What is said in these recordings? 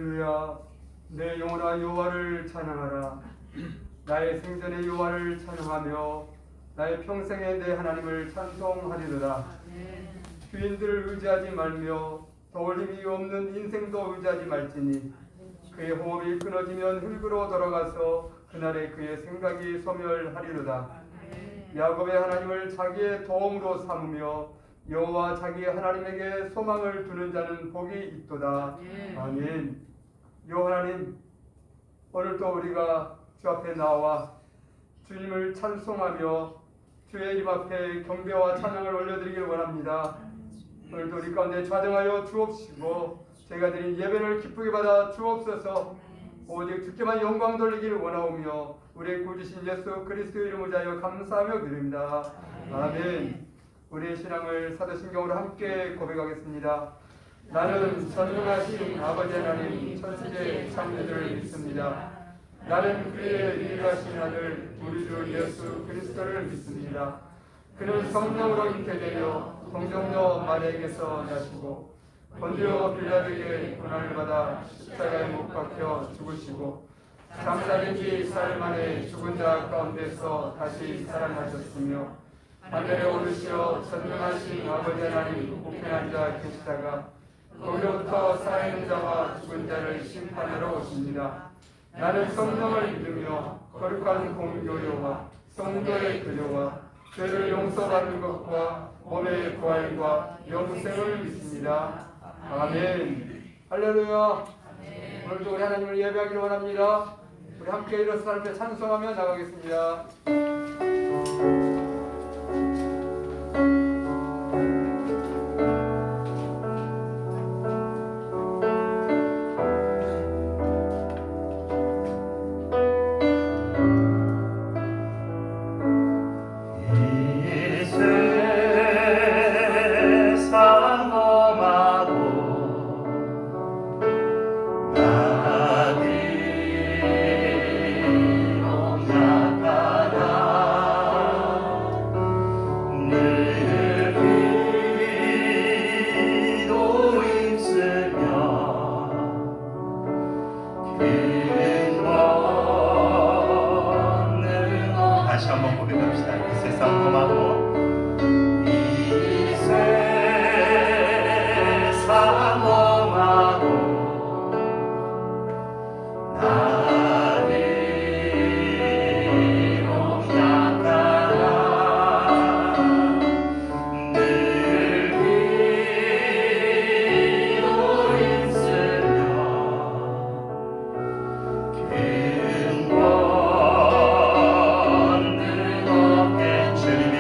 할렐루야. 내 영혼아 여호와를 찬양하라. 나의 생전의 여호와를 찬양하며 나의 평생에 내 하나님을 찬송하리로다. 주인들을 의지하지 말며 더울 힘이 없는 인생도 의지하지 말지니 그의 호흡이 끊어지면 흙으로 돌아가서 그날에 그의 생각이 소멸하리로다. 야곱의 하나님을 자기의 도움으로 삼으며 여호와 자기 하나님에게 소망을 두는 자는 복이 있도다. 아멘. 여호와 하나님, 오늘도 우리가 주 앞에 나와 주님을 찬송하며 주의 이름 앞에 경배와 찬양을 올려드리길 원합니다. 오늘도 우리 가운데 좌정하여 주옵시고 제가 드린 예배를 기쁘게 받아 주옵소서. 오직 주께만 영광 돌리기를 원하오며 우리의 구주신 예수 그리스도 이름을 자여 감사하며 드립니다. 아멘. 우리의 신앙을 사도신경으로 함께 고백하겠습니다. 나는 전능하신 아버지 하나님 천지의 창조주를 믿습니다. 나는 그의 유일하신 아들 우리 주 예수 그리스도를 믿습니다. 그는 성령으로 잉태되어 동정녀 마리아에게서 나시고 본디오 빌라도에게 고난을 받아 십자가에 못 박혀 죽으시고 장사된 지 사흘 만에 죽은 자 가운데서 다시 살아나셨으며 하늘에 오르시어 전능하신 아버지 하나님 우편한 자 계시다가 거기로부터 살아있는 자와 죽은 자를 심판하러 오십니다. 나는 성령을 믿으며 거룩한 공교회와 성도의 교제와 죄를 용서받는 것과 몸의 부활과 영생을 믿습니다. 아멘. 할렐루야. 오늘도 우리 하나님을 예배하기를 원합니다. 우리 함께 일어서 하나님께 찬송하며 나가겠습니다. 다시 한번 고백합시다. 이 세상 고마워. 이 세상 고마워. 나를 용납하라. 늘 위로 있으며 주님이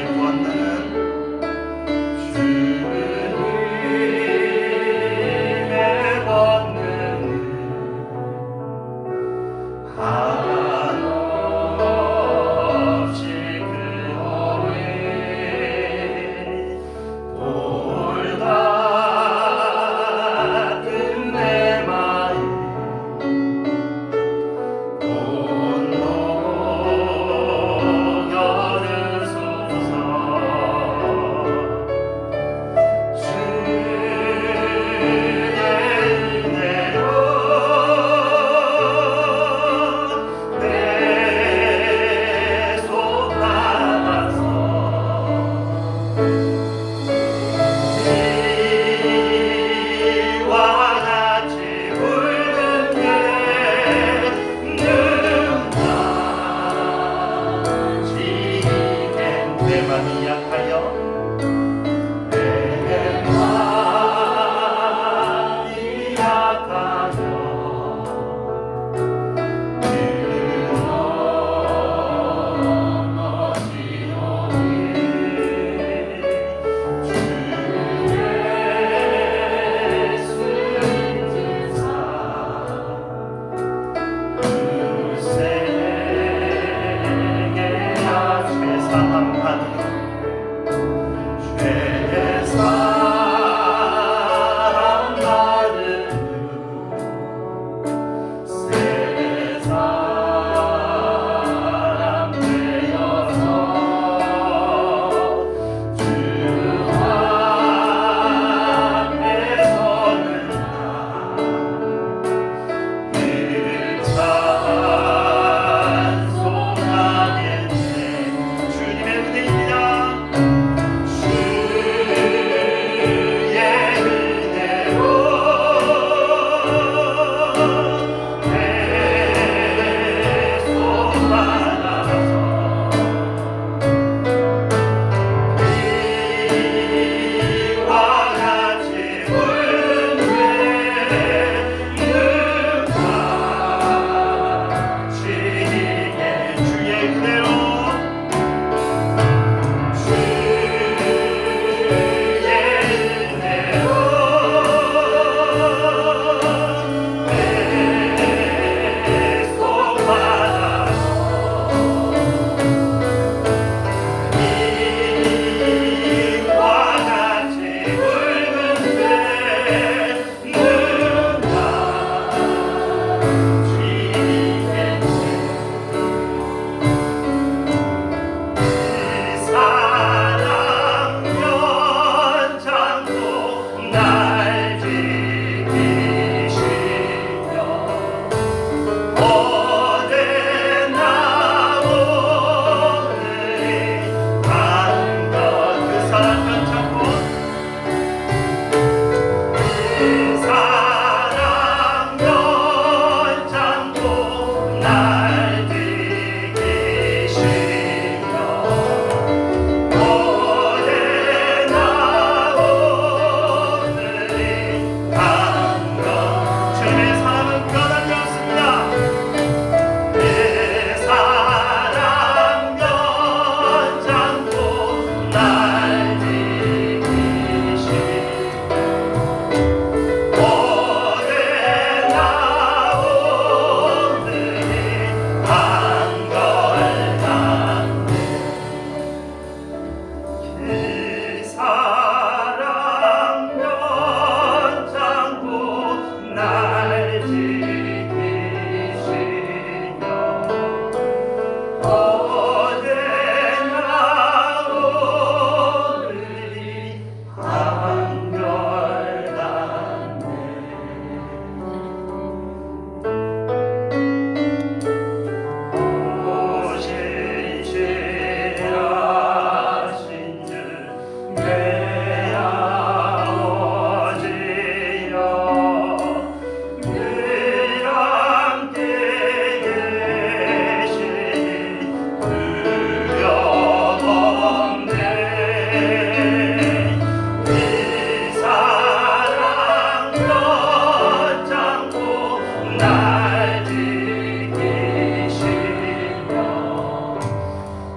날 지키시며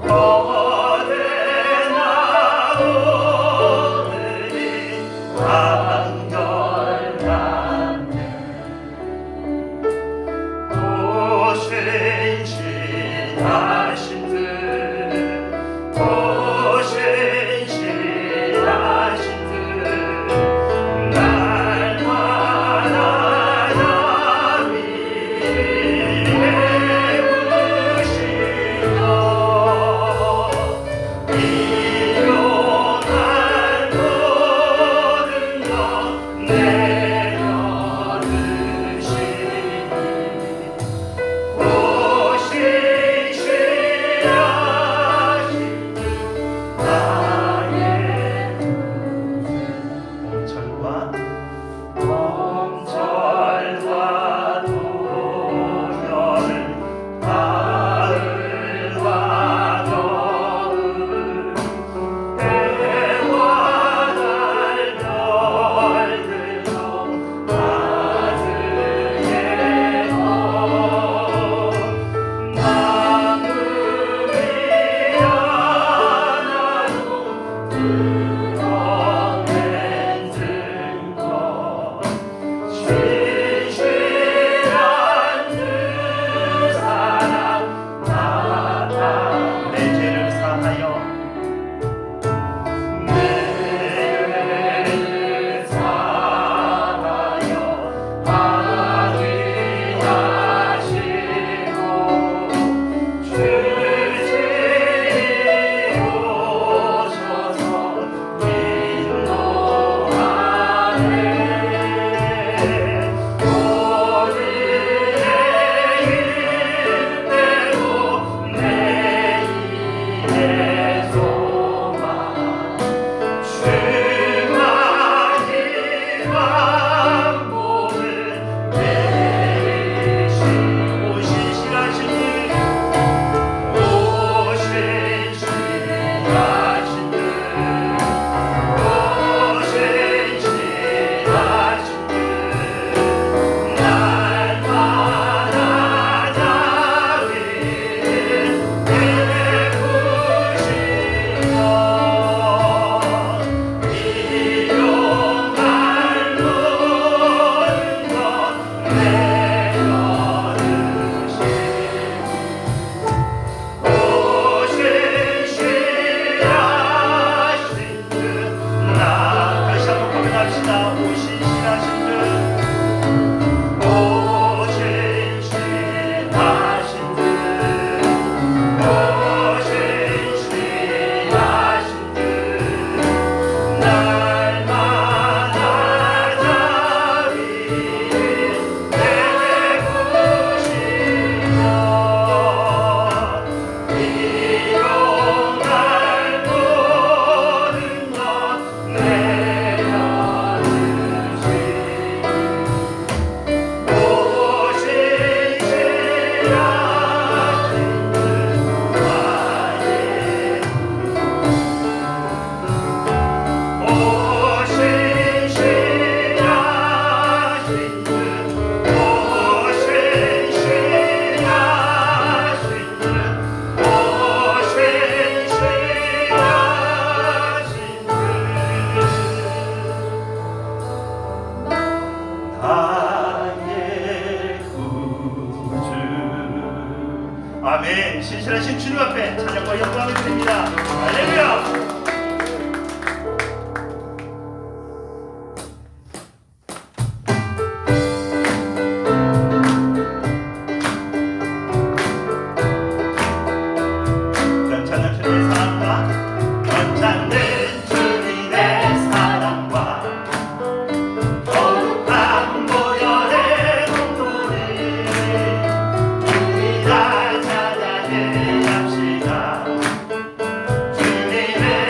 거대 나무들이 한결같네 또 신실하신 듯 또 신실하신 듯 날마다 봄철과 도열 가을과 겨울 해와 달 별들도 아주 예뻐 만물이 하나로 드러낸 증거 신실한 그 사랑 나다 내 죄를 사하여 내 죄를 사하여 확인하시고 주지 오셔서 인도하네 오늘의 일대로 내일의 소망 주만이 반복을 내리시 오신실하신 오 신실하신 듯 오 신실하신 듯 날마다 나를 베푸시며 일용할 모든 것 내려주시고 오 신실하신 듯 나 다시 한번 고백합시다 오 신실하신 듯 오 신실하신 듯 오 신실하신 듯 날마다 자비를 베푸시며 일용할 모든 것 내려주시고 오 신실하신 듯 나의 오 신실하신 듯 오 신실하신 듯 오 신실하신 듯 나의 구주 아멘 신실하신 주님 앞에 찬양과 영광을 드립니다 할렐루야 연찬는 주님의 사랑과 연찬는 주님의 사랑과 거룩한 보혈의 공로를 우리 다 찬양해 합시다 주님의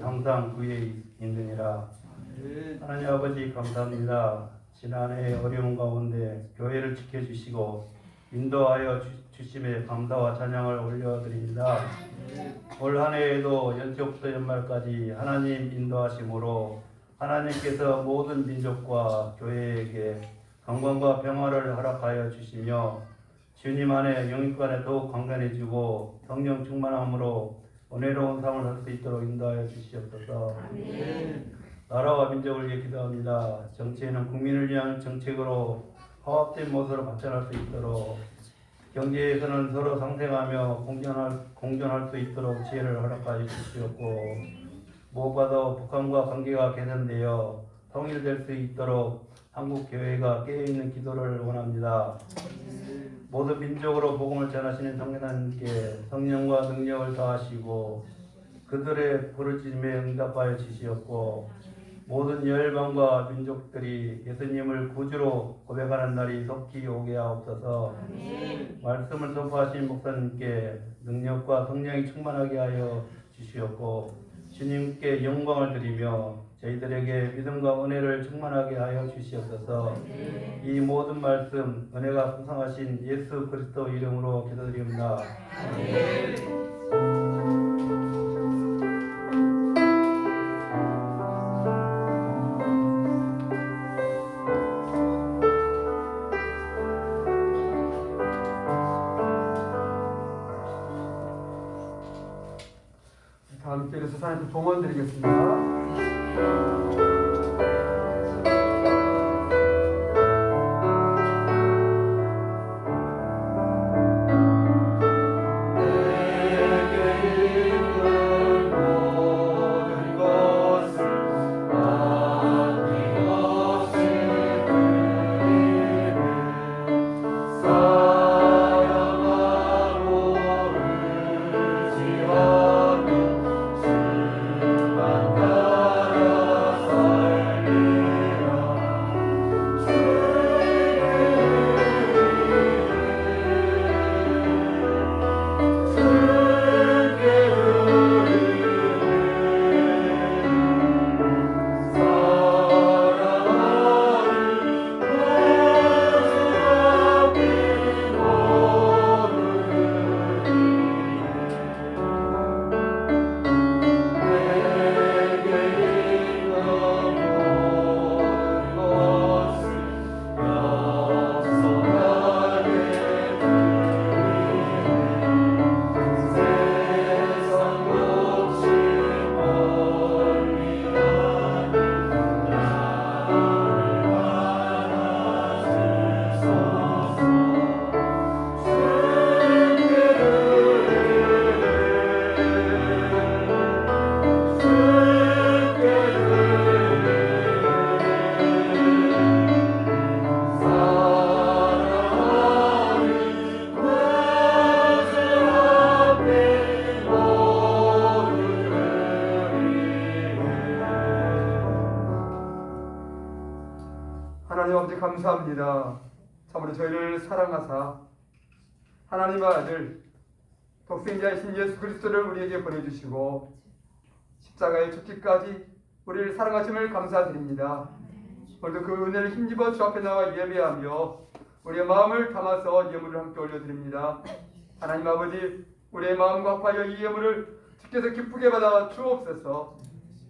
항상 그에 있느니라. 하나님 아버지 감사합니다. 지난해 어려운 가운데 교회를 지켜주시고 인도하여 주심에 감사와 찬양을 올려드립니다. 올 한 해에도 연초부터 연말까지 하나님 인도하심으로 하나님께서 모든 민족과 교회에게 강건과 평화를 허락하여 주시며 주님 안에 영육간에 더욱 강건해지고 성령 충만함으로 은혜로운 삶을 살 수 있도록 인도하여 주시옵소서. 나라와 민족을 위해 기도합니다. 정치에는 국민을 위한 정책으로 화합된 모습으로 발전할 수 있도록, 경제에서는 서로 상생하며 공존할 수 있도록 지혜를 허락하여 주시옵고, 무엇보다도 북한과 관계가 개선되어 통일될 수 있도록 한국 교회가 깨어있는 기도를 원합니다. 모든 민족으로 복음을 전하시는 성령님께 성령과 능력을 더하시고 그들의 부르짖음에 응답하여 주시옵고, 모든 열방과 민족들이 예수님을 구주로 고백하는 날이 속히 오게 하옵소서. 말씀을 선포하신 목사님께 능력과 성령이 충만하게 하여 주시옵고 주님께 영광을 드리며 저희들에게 믿음과 은혜를 충만하게 하여 주시옵소서. 이 모든 말씀 은혜가 풍성하신 예수 그리스도 이름으로 기도드립니다. 다음 기회에 수사한테 동원 드리겠습니다. 하나님 아버지 감사합니다. 참으로 저희를 사랑하사 하나님의 아들 독생자이신 예수 그리스도를 우리에게 보내주시고 십자가에 죽기까지 우리를 사랑하심을 감사드립니다. 오늘도 그 은혜를 힘입어 주 앞에 나와 예배하며 우리의 마음을 담아서 예물을 함께 올려드립니다. 하나님 아버지 우리의 마음과 합하여 이 예물을 주께서 기쁘게 받아 주옵소서.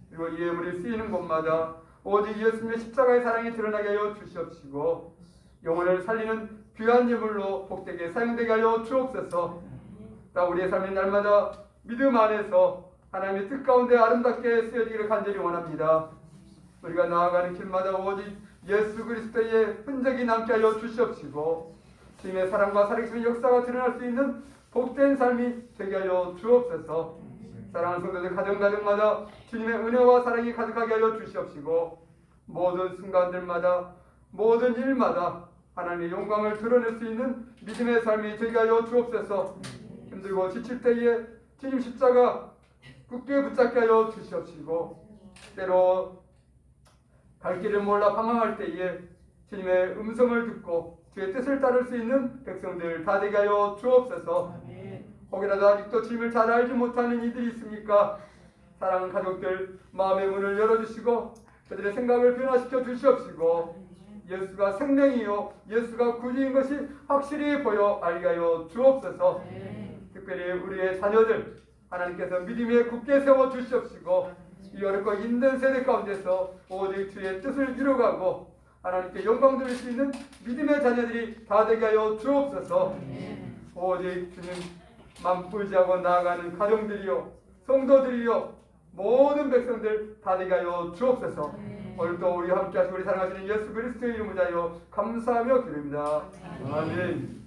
그리고 이 예물이 쓰이는 곳마다 오직 예수님의 십자가의 사랑이 드러나게 하여 주시옵시고 영혼을 살리는 귀한 예물로 복되게 사용되게 하여 주옵소서. 나 우리의 삶의 날마다 믿음 안에서 하나님의 뜻 가운데 아름답게 쓰여지기를 간절히 원합니다. 우리가 나아가는 길마다 오직 예수 그리스도의 흔적이 남게 하여 주시옵시고 주님의 사랑과 살아계심의 역사가 드러날 수 있는 복된 삶이 되게 하여 주옵소서. 사랑하는 성도들 가정가정마다 주님의 은혜와 사랑이 가득하게 하여 주시옵시고 모든 순간들마다 모든 일마다 하나님의 영광을 드러낼 수 있는 믿음의 삶이 되게 하여 주옵소서. 힘들고 지칠 때에 주님 십자가 굳게 붙잡게 하여 주시옵시고 때로 갈 길을 몰라 방황할 때에 주님의 음성을 듣고 주의 뜻을 따를 수 있는 백성들 다 되게 하여 주옵소서. 혹이라도 아직도 주님을 잘 알지 못하는 이들이 있습니까? 사랑하는 가족들 마음의 문을 열어주시고 그들의 생각을 변화시켜 주시옵시고 예수가 생명이요 예수가 구주인 것이 확실히 보여 알게 하여 주옵소서. 특별히 우리의 자녀들 하나님께서 믿음에 굳게 세워 주시옵시고 이 어렵고 힘든 세대 가운데서 오직 주의 뜻을 이루어가고 하나님께 영광 돌릴 수 있는 믿음의 자녀들이 다 되게 하여 주옵소서. 오직 주님만 의지하고 나아가는 가정들이요 성도들이요 모든 백성들 다 되게 하여 주옵소서. 오늘도 우리 함께 하시고 우리 사랑하시는 예수 그리스도의 이름을 다하여 감사하며 기도합니다. 아멘.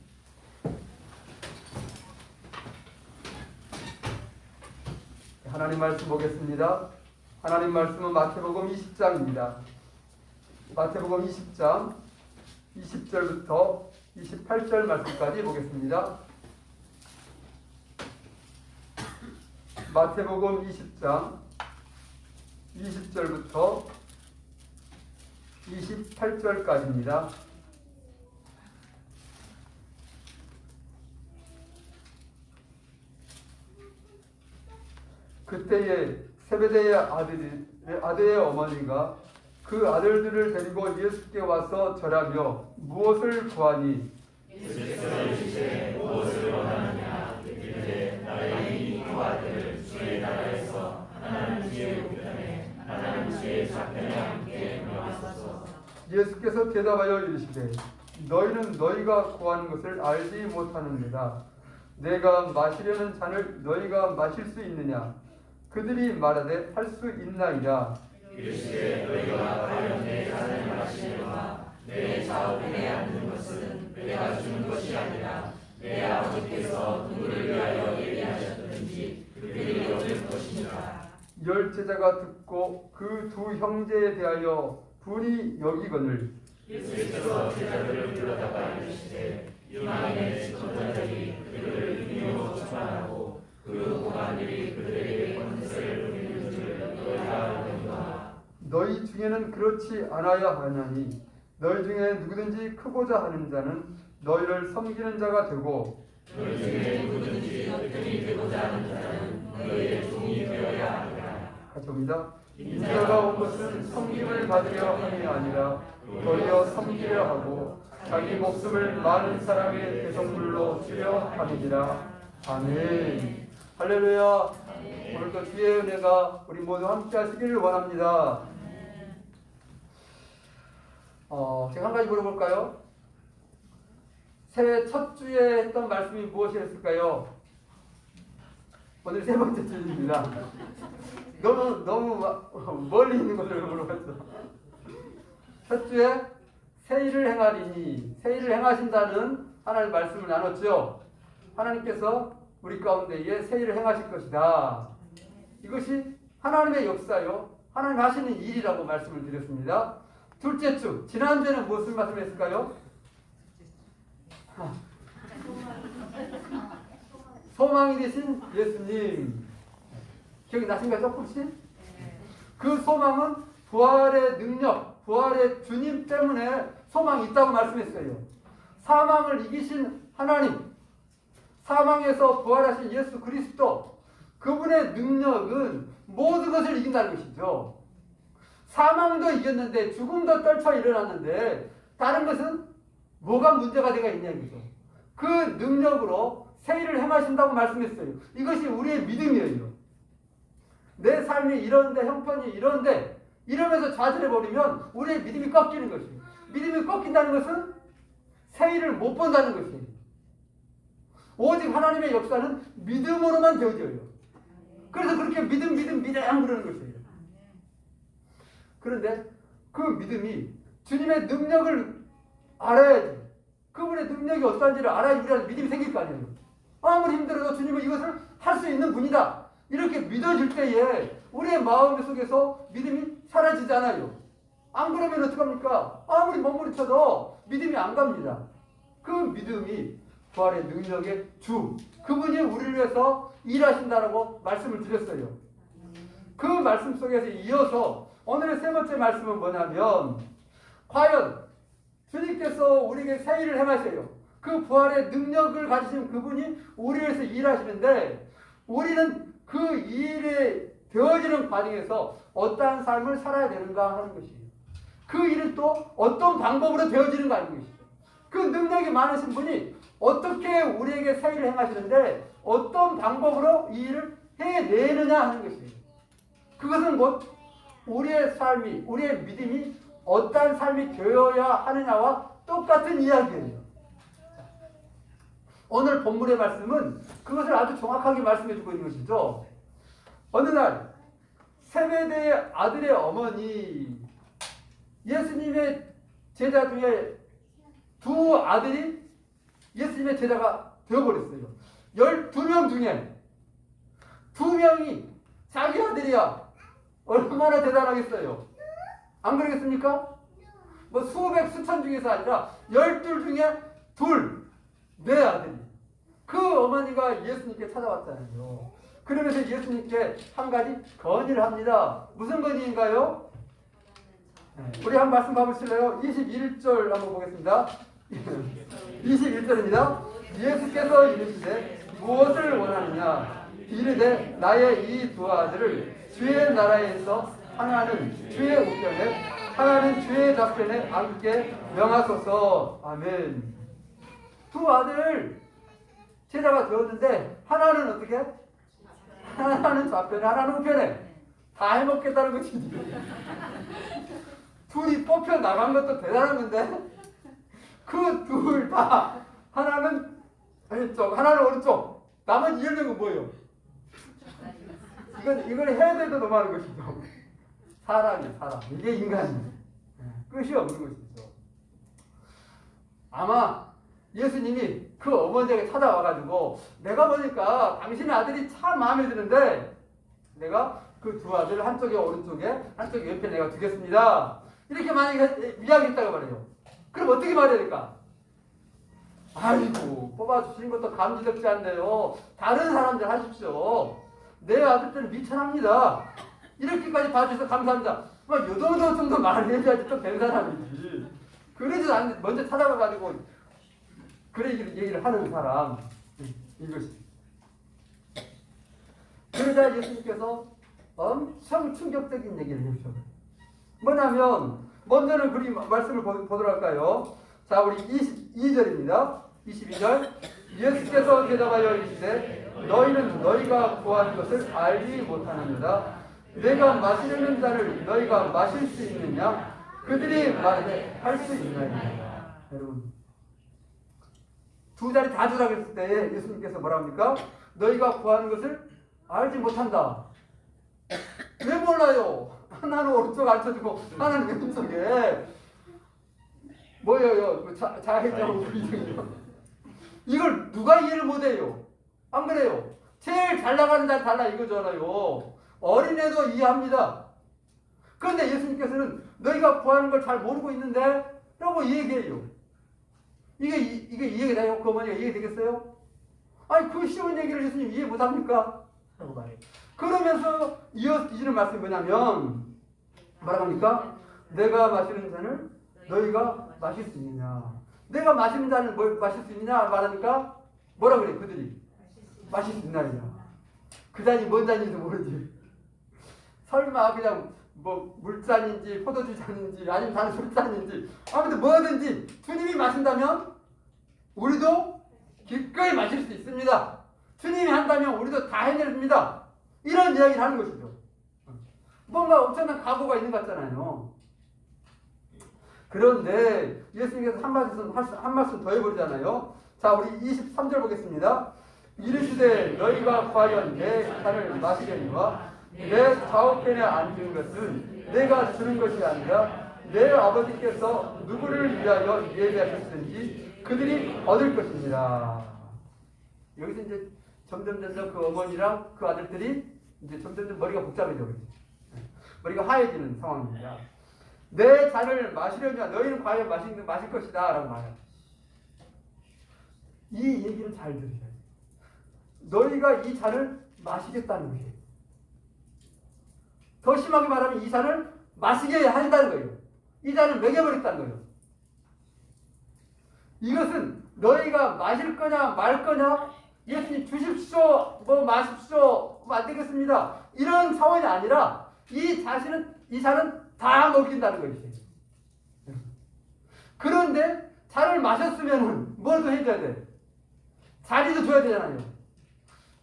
하나님 말씀 보겠습니다. 하나님 말씀은 마태복음 20장입니다. 마태복음 20장 20절부터 28절 말씀까지 보겠습니다. 마태복음 20장 20절부터 28절까지입니다. 그때에 세베대의 아들의 어머니가 그 아들들을 데리고 예수께 와서 절하며 무엇을 구하니? 예수께서 이르시되 무엇을 원하느냐 이르되 나의 두 아들을 주의 나라에서 하나님 주의 우편에 하나님 주의 좌편에 함께 명하소서. 예수께서 대답하여 이르시되 너희는 너희가 구하는 것을 알지 못하느니라. 내가 마시려는 잔을 너희가 마실 수 있느냐? 그들이 말하되 할 수 있나이다. 이르시되 너희가 과연 내 잔을 마시려나 내 좌우편에 앉는 것은 내가 주는 것이 아니라 내 아버지께서 누구를 위하여 예비하셨든지 그들이 얻을 것이니라. 열 제자가 듣고 그 두 형제에 대하여 분이 여기거늘 예수께서 제자들을 불러다가 이르시되 이방인의 지도자들이 그들을 인으로 추방하고 그 고관들이 그들에게 권세를 부리는 줄 너희가 알거니와. 너희 중에는 그렇지 않아야 하나니 너희 중에 누구든지 크고자 하는 자는 너희를 섬기는 자가 되고 너희 중에 누구든지 든든히 되고자 하는 자는 너희의 종이 되어야 하리라. 같이 봅니다. 인자가 온 것은 섬김을 받으려 함이 아니라 도리어 섬기려 하고 자기 목숨을 많은 사람의 대성물로 주려 함이니라. 아멘. 할렐루야. 오늘도 주의 은혜가 우리 모두 함께 하시기를 원합니다. 제가 한 가지 물어볼까요? 새해 첫 주에 했던 말씀이 무엇이었을까요? 오늘 세 번째 주입니다. 너무 멀리 있는 것을 물어봤어. 첫 주에 새 일을 행하리니, 새 일을 행하신다는 하나님의 말씀을 나눴죠. 하나님께서 우리 가운데에 새 일을 행하실 것이다. 이것이 하나님의 역사요, 하나님 하시는 일이라고 말씀을 드렸습니다. 둘째 주, 지난주에는 무엇을 말씀했을까요? 소망이 되신 예수님. 기억이 나십니까? 조금씩? 그 소망은 부활의 능력, 부활의 주님 때문에 소망이 있다고 말씀했어요. 사망을 이기신 하나님, 사망에서 부활하신 예수 그리스도, 그분의 능력은 모든 것을 이긴다는 것이죠. 사망도 이겼는데, 죽음도 떨쳐 일어났는데 다른 것은 뭐가 문제가 되어 있냐는 거죠. 그 능력으로 새 일을 행하신다고 말씀했어요. 이것이 우리의 믿음이에요. 내 삶이 이런데, 형편이 이런데 이러면서 좌절해버리면 우리의 믿음이 꺾이는 것이에요. 믿음이 꺾인다는 것은 새 일을 못 본다는 것이에요. 오직 하나님의 역사는 믿음으로만 되어져요. 그래서 그렇게 믿음 그러는 것이에요. 그런데 그 믿음이 주님의 능력을 알아야지, 그분의 능력이 어떠한지를 알아야 우리한테 믿음이 생길 거 아니에요. 아무리 힘들어도 주님은 이것을 할 수 있는 분이다, 이렇게 믿어질 때에 우리의 마음 속에서 믿음이 사라지지 않아요. 안 그러면 어떡합니까? 아무리 몸부림쳐도 믿음이 안 갑니다. 그 믿음이 부활의 능력의 주, 그분이 우리를 위해서 일하신다라고 말씀을 드렸어요. 그 말씀 속에서 이어서 오늘의 세 번째 말씀은 뭐냐면, 과연 주님께서 우리에게 새 일을 행하셔요. 그 부활의 능력을 가지신 그분이 우리를 위해서 일하시는데, 우리는 그 일에 되어지는 과정에서 어떠한 삶을 살아야 되는가 하는 것이에요. 그 일은 또 어떤 방법으로 되어지는가 하는 것이죠. 그 능력이 많으신 분이 어떻게 우리에게 새 일을 행하시는데 어떤 방법으로 이 일을 해내느냐 하는 것이에요. 그것은 곧 우리의 삶이, 우리의 믿음이 어떠한 삶이 되어야 하느냐와 똑같은 이야기예요. 오늘 본문의 말씀은 그것을 아주 정확하게 말씀해주고 있는 것이죠. 어느 날 세베대의 아들의 어머니, 예수님의 제자 중에 두 아들이 예수님의 제자가 되어버렸어요. 12명 중에 2명이 자기 아들이야. 얼마나 대단하겠어요. 안 그러겠습니까? 뭐 수백 수천 중에서 아니라 12 중에 2, 아들이. 그 어머니가 예수님께 찾아왔잖아요. 그러면서 예수님께 한 가지 건의를 합니다. 무슨 건의인가요? 우리 한 말씀 봐보실래요? 21절 한번 보겠습니다. 21절입니다. 예수께서 이르시되 무엇을 원하느냐? 이르되 나의 이 두 아들을 주의 나라에서 하나는 주의 우편에 하나는 주의 좌편에 앉게 명하소서. 아멘. 두 아들 제자가 되었는데 하나는 어떻게? 하나는 좌편에 하나는 우편에 다 해먹겠다는 거지. 둘이 뽑혀 나간 것도 대단한 건데 그 둘 다 하나는 왼쪽 하나는 오른쪽 나머지 10명은 뭐예요? 이걸 해야 돼도 너무 많은 것이죠. 사람 이게 인간이에요. 끝이 없는 것이죠. 아마 예수님이 그 어머니에게 찾아와가지고 내가 보니까 당신의 아들이 참 마음에 드는데 내가 그 두 아들 한쪽에 오른쪽에 한쪽에 옆에 내가 두겠습니다. 이렇게 만약에 이야기했다고 말해요. 그럼 어떻게 말해야 될까? 아이고 뽑아주신 것도 감지덕지 않네요. 다른 사람들 하십시오. 내 아들들은 미천합니다. 이렇게까지 봐주셔서 감사합니다. 막 요정도 정도 말을 해줘야지 좀 된 사람이지. 그러지도 않는데 먼저 찾아가가지고 그래 얘기를 하는 사람 이것이. 그러자 예수님께서 엄청 충격적인 얘기를 해주셔요. 뭐냐면 먼저는 그리 말씀을 보도록 할까요? 자 우리 22절입니다. 22절 예수께서 대답하여 이르시되 너희는 너희가 구하는 것을 알지 못하느니라. 내가 마시려는 잔을 너희가 마실 수 있느냐? 그들이 말하되 할 수 있나이다. 여러분 두 자리 다 주라고 했을 때 예수님께서 뭐라 합니까? 너희가 구하는 것을 알지 못한다. 왜 몰라요? 하나는 오른쪽 앉혀주고 하나는 왼쪽에 뭐예요? 자해자고 이걸 누가 이해를 못해요? 안 그래요? 제일 잘 나가는 자는 달라 이거잖아요. 어린애도 이해합니다. 그런데 예수님께서는 너희가 구하는 걸 잘 모르고 있는데 라고 얘기해요. 이게 이해가 돼요? 그 어머니가 이해되겠어요? 아니 그 쉬운 얘기를 예수님 이해 못합니까? 라고 말해요. 그러면서 이어지는 말씀이 뭐냐면 뭐라고 합니까? 내가 마시는 잔을 너희가 마실 수 있느냐? 내가 마시는 잔을 뭘 마실 수 있느냐 말하니까 뭐라 그래 그들이? 마실 수 있나이다. 그 잔이 뭔 잔인지 모르지. 설마 그냥 뭐 물잔인지 포도주 잔인지 아니면 다른 술잔인지 아무튼 뭐든지 주님이 마신다면 우리도 기꺼이 마실 수 있습니다. 주님이 한다면 우리도 다 해냅니다. 이런 이야기를 하는 것이죠. 뭔가 엄청난 각오가 있는 것 같잖아요. 그런데 예수님께서 한 말씀 더 해버리잖아요. 자 우리 23절 보겠습니다. 이르시되 너희가 과연 내 잔을 마시려니와 내 좌우편에 앉은 것은 내가 주는 것이 아니라 내 아버지께서 누구를 위하여 예비하셨든지 그들이 얻을 것입니다. 여기서 이제 점점 그 어머니랑 그 아들들이 이제 점점 머리가 복잡해져 버리죠. 머리가 하얘지는 상황입니다. 내 잔을 마시려냐 너희는 과연 마실 것이다 라고 말해요. 이 얘기를 잘 들으셔야 돼요. 너희가 이 잔을 마시겠다는 거예요. 더 심하게 말하면 이 잔을 마시게 한다는 거예요. 이 잔을 먹여버렸다는 거예요. 이것은 너희가 마실 거냐 말 거냐 예수님 주십시오 뭐 마십시오 뭐 안 되겠습니다 이런 차원이 아니라 이 잔은 다 먹인다는 것이에요. 그런데 잔을 마셨으면 뭐도 해줘야 돼? 자리도 줘야 되잖아요.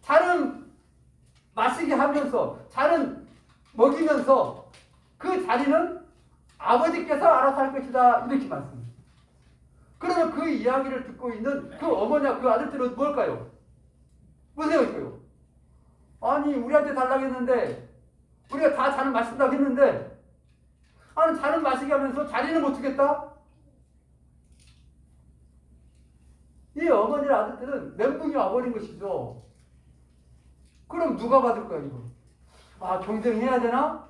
잔은 마시게 하면서 잔은 먹이면서 그 자리는 아버지께서 알아서 할 것이다 이렇게 말씀합니다. 그러면 그 이야기를 듣고 있는 그 어머니와 그 아들들은 뭘까요? 무슨 생각일까요? 아니 우리한테 달라고 했는데 우리가 다 잔을 마신다고 했는데 아니 잔을 마시게 하면서 자리는 못 주겠다? 이 어머니랑 아들들은 멘붕이 와버린 것이죠. 그럼 누가 받을까요 이거? 아 경쟁해야 되나?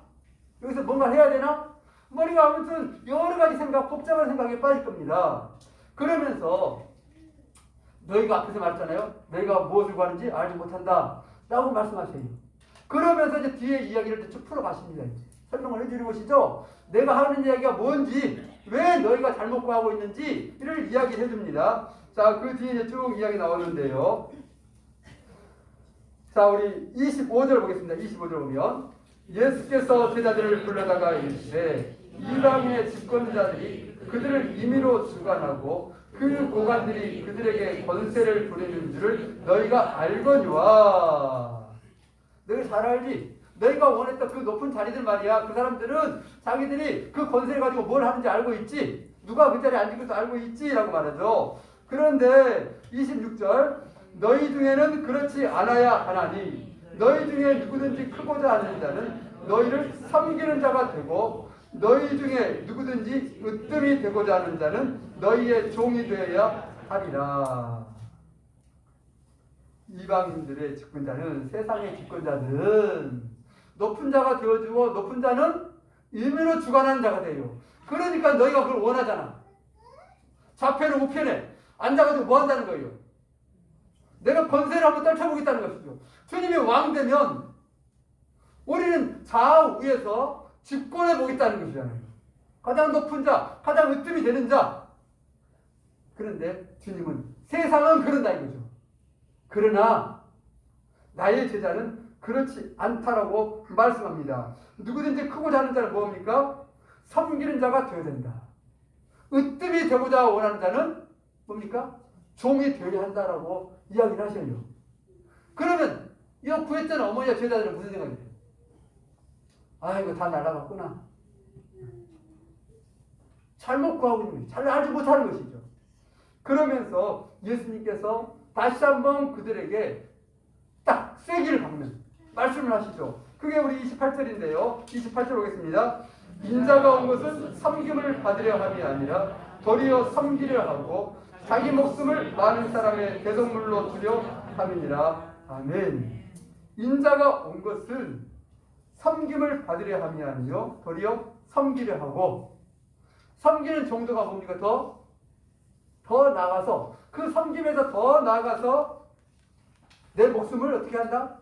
여기서 뭔가 해야 되나? 머리가 아무튼 여러 가지 복잡한 생각에 빠질 겁니다. 그러면서 너희가 앞에서 말했잖아요. 너희가 무엇을 구하는지 알지 못한다 라고 말씀하세요. 그러면서 이제 뒤에 이야기를 쭉 풀어가십니다. 설명을 해주는 것이죠. 내가 하는 이야기가 뭔지 왜 너희가 잘못 구하고 있는지 이를 이야기를 해줍니다. 자, 그 뒤에 이제 쭉 이야기 나오는데요. 자, 우리 25절 보겠습니다. 25절 보면 예수께서 제자들을 불러다가 이르시되 이방인의 집권자들이 그들을 임의로 주관하고 그 고관들이 그들에게 권세를 부리는 줄을 너희가 알거니와. 너희 잘 알지? 너희가 원했던 그 높은 자리들 말이야. 그 사람들은 자기들이 그 권세를 가지고 뭘 하는지 알고 있지? 누가 그 자리에 앉은 것도 알고 있지? 라고 말하죠. 그런데 26절 너희 중에는 그렇지 않아야 하나니 너희 중에 누구든지 크고자 하는 자는 너희를 섬기는 자가 되고 너희 중에 누구든지 으뜸이 되고자 하는 자는 너희의 종이 되어야 하리라. 이방인들의 집권자는, 세상의 집권자들은 높은 자가 되어주고 높은 자는 임의로 주관하는 자가 돼요. 그러니까 너희가 그걸 원하잖아. 좌편에 우편에 앉아가지고 뭐 한다는 거예요? 내가 권세를 한번 떨쳐보겠다는 것이죠. 주님이 왕 되면 우리는 좌우에서 집권해 보겠다는 것이잖아요. 가장 높은 자, 가장 으뜸이 되는 자. 그런데 주님은 세상은 그런다 이거죠. 그러나 나의 제자는 그렇지 않다라고 말씀합니다. 누구든지 크고자 하는 자는 뭡니까? 섬기는 자가 되어야 된다. 으뜸이 되고자 원하는 자는 뭡니까? 종이 되어야 한다라고 이야기를 하셔요. 그러면 이 구했던 어머니와 제자들은 무슨 생각이 돼요? 아, 이거 다 날아갔구나. 잘못 구하고 있는 거지. 잘 알지 못하는 것이죠. 그러면서 예수님께서 다시 한번 그들에게 딱 쐐기를 박는 말씀을 하시죠. 그게 우리 28절인데요. 28절 보겠습니다. 인자가 온 것은 섬김을 받으려 함이 아니라 도리어 섬기려 하고 자기 목숨을 많은 사람의 대속물로 주려 함이니라. 아멘. 인자가 온 것은 섬김을 받으려 함이 아니요 도리어 섬기려 하고, 섬기는 정도가 뭡니까? 더 나가서, 그 섬김에서 더 나가서 내 목숨을 어떻게 한다?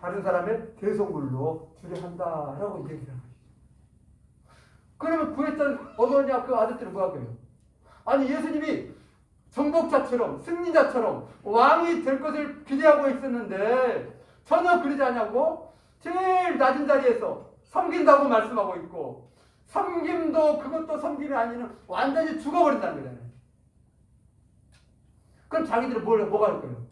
다른 사람의 대속물로 주려 한다라고 얘기를 하는 거예요. 그러면 구했던 어머니와 그 아들들은 뭐 할까요? 아니, 예수님이 정복자처럼 승리자처럼 왕이 될 것을 기대하고 있었는데 전혀 그러지 않냐고 제일 낮은 자리에서 섬긴다고 말씀하고 있고, 섬김도 그것도 섬김이 아니는 완전히 죽어버린다는 거잖아요. 그럼 자기들은 뭐가 할 거예요?